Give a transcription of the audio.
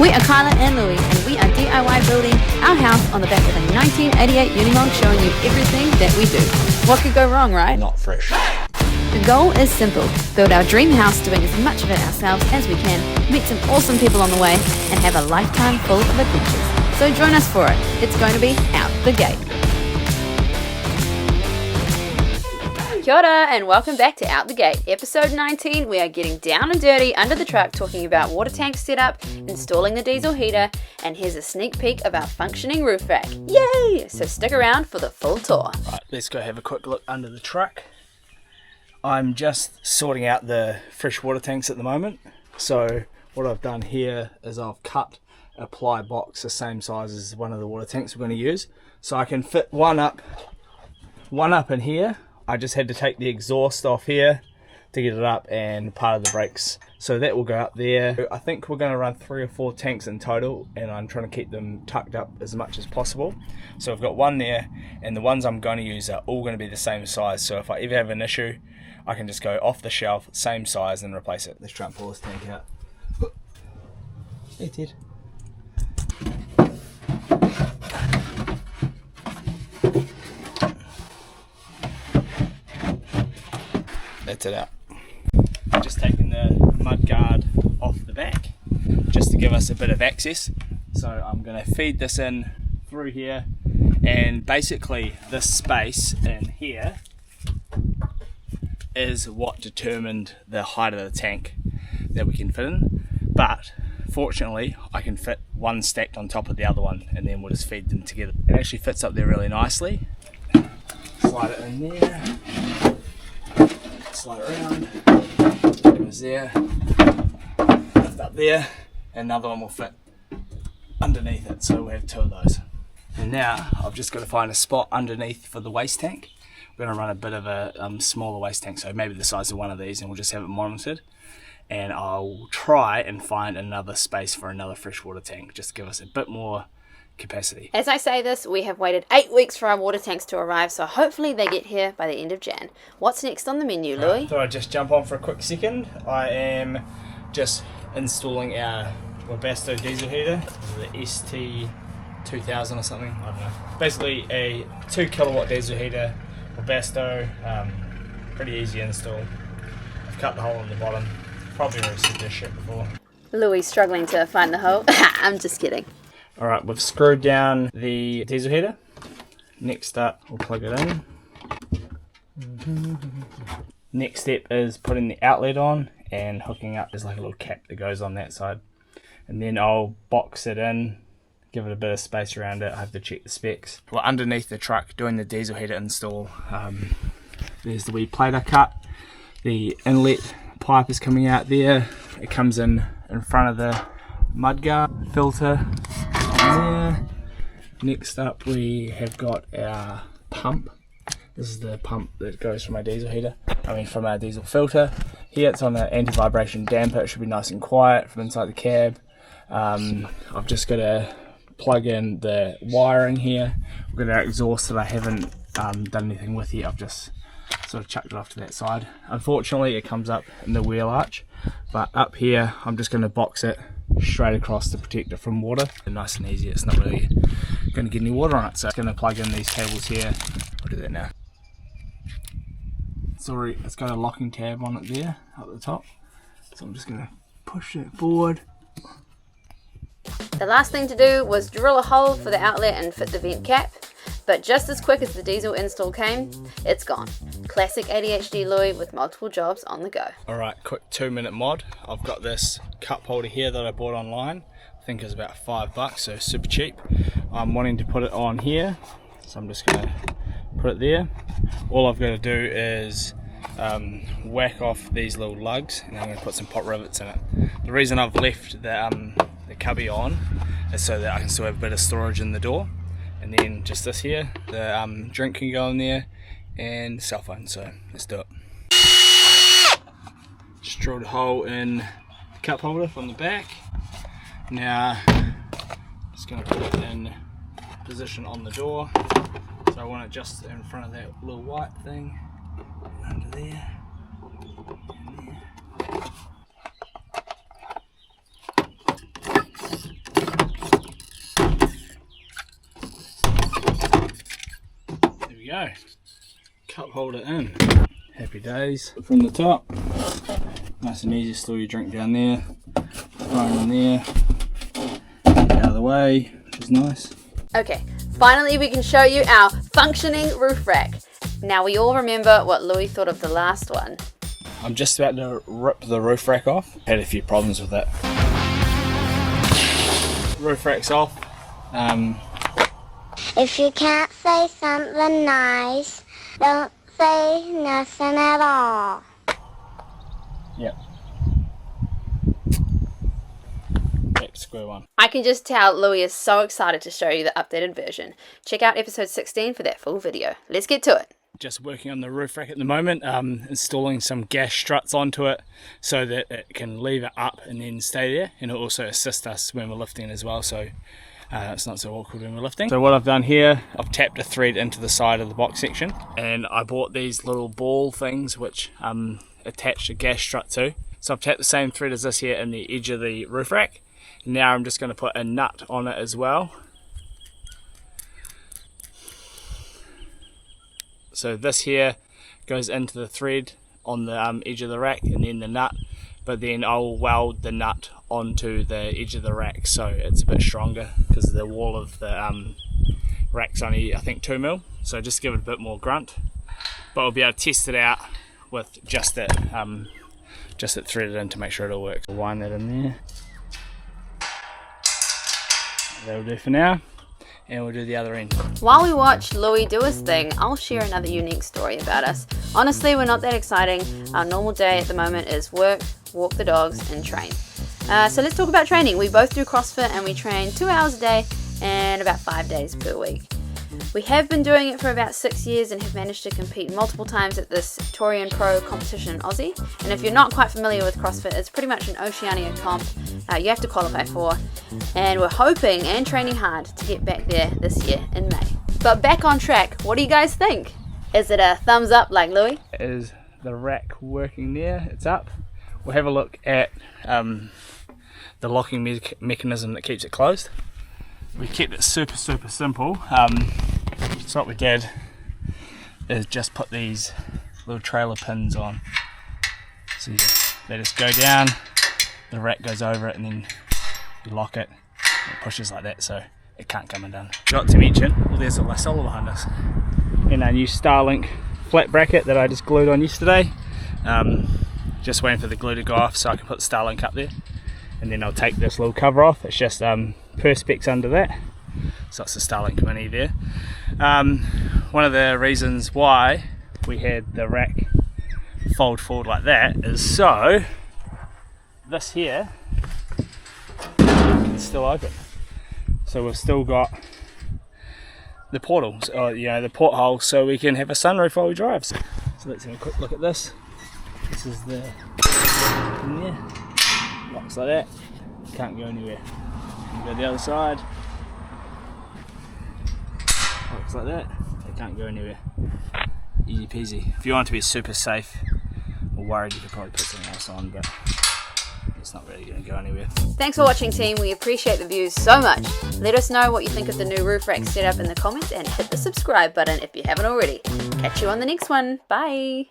We are Kyla and Louie, and we are DIY building our house on the back of a 1988 Unimog, showing you everything that we do. What could go wrong, right? Not fresh. The goal is simple: build our dream house doing as much of it ourselves as we can, meet some awesome people on the way, and have a lifetime full of adventures. So join us for it. It's going to be out the gate. Kia ora and welcome back to Out the Gate. Episode 19, we are getting down and dirty under the truck talking about water tank setup, installing the diesel heater, and here's a sneak peek of our functioning roof rack. Yay! So stick around for the full tour. Right, let's go have a quick look under the truck. I'm just sorting out the fresh water tanks at the moment. So what I've done here is I've cut a ply box the same size as one of the water tanks we're going to use. So I can fit one up in here. I just had to take the exhaust off here to get it up and part of the brakes. So that will go up there. I think we're going to run 3 or 4 tanks in total, and I'm trying to keep them tucked up as much as possible. So I've got one there, and the ones I'm going to use are all going to be the same size. So if I ever have an issue, I can just go off the shelf, same size, and replace it. Let's try and pull this tank out. Hey Ted. That's it out. Just taking the mud guard off the back just to give us a bit of access. So I'm going to feed this in through here, and basically this space in here is what determined the height of the tank that we can fit in. But fortunately I can fit one stacked on top of the other one, and then we'll just feed them together. It actually fits up there really nicely. Slide it in there. Slide it around, it goes there, lift up there, and another one will fit underneath it, so we have 2 of those. And now I've just got to find a spot underneath for the waste tank. We're going to run a bit of a smaller waste tank, so maybe the size of one of these, and we'll just have it monitored. And I'll try and find another space for another freshwater tank, just to give us a bit more capacity. As I say this, we have waited 8 weeks for our water tanks to arrive, so hopefully they get here by the end of Jan. What's next on the menu, Louie? Thought I'd just jump on for a quick second. I am just installing our Webasto diesel heater, the ST2000 or something, I don't know. Basically a 2 kilowatt diesel heater, Webasto, pretty easy install. I've cut the hole in the bottom, probably already said this shit before. Louie struggling to find the hole. I'm just kidding. Alright, we've screwed down the diesel heater. Next up, we'll plug it in. Next step is putting the outlet on and hooking up. There's like a little cap that goes on that side. And then I'll box it in, give it a bit of space around it. I have to check the specs. We're underneath the truck doing the diesel heater install. There's the wee plate I cut. The inlet pipe is coming out there. It comes in front of the mudguard filter. There. Next up we have got our pump. This is the pump that goes from our diesel heater, from our diesel filter. Here it's on an anti-vibration damper. It should be nice and quiet from inside the cab. I've just got to plug in the wiring here. We've got our exhaust that I haven't done anything with yet. I've just sort of chucked it off to that side. Unfortunately it comes up in the wheel arch, but up here I'm just going to box it straight across to protect it from water. Nice and easy, it's not really going to get any water on it, so I'm going to plug in these cables here. I'll do that now. It's got a locking tab on it there up the top, so I'm just going to push it forward. The last thing to do was drill a hole for the outlet and fit the vent cap, but just as quick as the diesel install came, it's gone. Classic ADHD Louie with multiple jobs on the go. Alright, quick 2-minute mod. I've got this cup holder here that I bought online. I think it's about $5, so super cheap. I'm wanting to put it on here, so I'm just going to put it there. All I've got to do is whack off these little lugs, and I'm going to put some pot rivets in it. The reason I've left the cubby on is so that I can still have a bit of storage in the door. And then just this here, the drink can go in there, and cell phone, so let's do it. Just drilled a hole in the cup holder from the back. Now, just going to put it in position on the door. So I want it just in front of that little white thing, under there, and there. go. Cup holder in. Happy days. From the top. Nice and easy, store your drink down there. Phone in there. Out of the way, which is nice. Okay, finally we can show you our functioning roof rack. Now we all remember what Louis thought of the last one. I'm just about to rip the roof rack off. Had a few problems with it. Roof rack's off. If you can't say something nice, don't say nothing at all. Yep. Back to square one. I can just tell Louis is so excited to show you the updated version. Check out episode 16 for that full video. Let's get to it. Just working on the roof rack at the moment, installing some gas struts onto it so that it can lever up and then stay there, and it'll also assist us when we're lifting as well, so it's not so awkward when we're lifting. So what I've done here, I've tapped a thread into the side of the box section, and I bought these little ball things which attach a gas strut to. So I've tapped the same thread as this here in the edge of the roof rack. Now I'm just going to put a nut on it as well. So this here goes into the thread on the edge of the rack, and then the nut, but then I'll weld the nut onto the edge of the rack so it's a bit stronger, because the wall of the rack's only I think 2mm, so just give it a bit more grunt. But I'll be able to test it out with just it threaded in to make sure it all works. I'll wind that in there. That'll do for now. And we'll do the other end. While we watch Louis do his thing, I'll share another unique story about us. Honestly, we're not that exciting. Our normal day at the moment is work, walk the dogs, and train. So let's talk about training. We both do CrossFit and we train 2 hours a day and about 5 days per week. We have been doing it for about 6 years and have managed to compete multiple times at this Torian Pro competition in Aussie. And if you're not quite familiar with CrossFit, it's pretty much an Oceania comp you have to qualify for. And we're hoping and training hard to get back there this year in May. But back on track, what do you guys think? Is it a thumbs up like Louis? Is the rack working there? It's up. We'll have a look at the locking mechanism that keeps it closed. We kept it super simple. So what we did is just put these little trailer pins on. So they just go down, the rack goes over it, and then you lock it. It pushes like that, so it can't come undone. Got to mention, well, there's a Lassola behind us, and our new Starlink flat bracket that I just glued on yesterday. Just waiting for the glue to go off so I can put the Starlink up there, and then I'll take this little cover off. It's just Perspex under that, so it's the Starlink mini there. One of the reasons why we had the rack fold forward like that is so this here is still open, so we've still got the portals, or the porthole, so we can have a sunroof while we drive. So let's have a quick look at this. This is the in there, locks like that, can't go anywhere. Go the other side, looks like that, they can't go anywhere. Easy peasy. If you want it to be super safe or worried, you could probably put something else on, but it's not really going to go anywhere. Thanks for watching, team. We appreciate the views so much. Let us know what you think of the new roof rack setup in the comments, and hit the subscribe button if you haven't already. Catch you on the next one. Bye.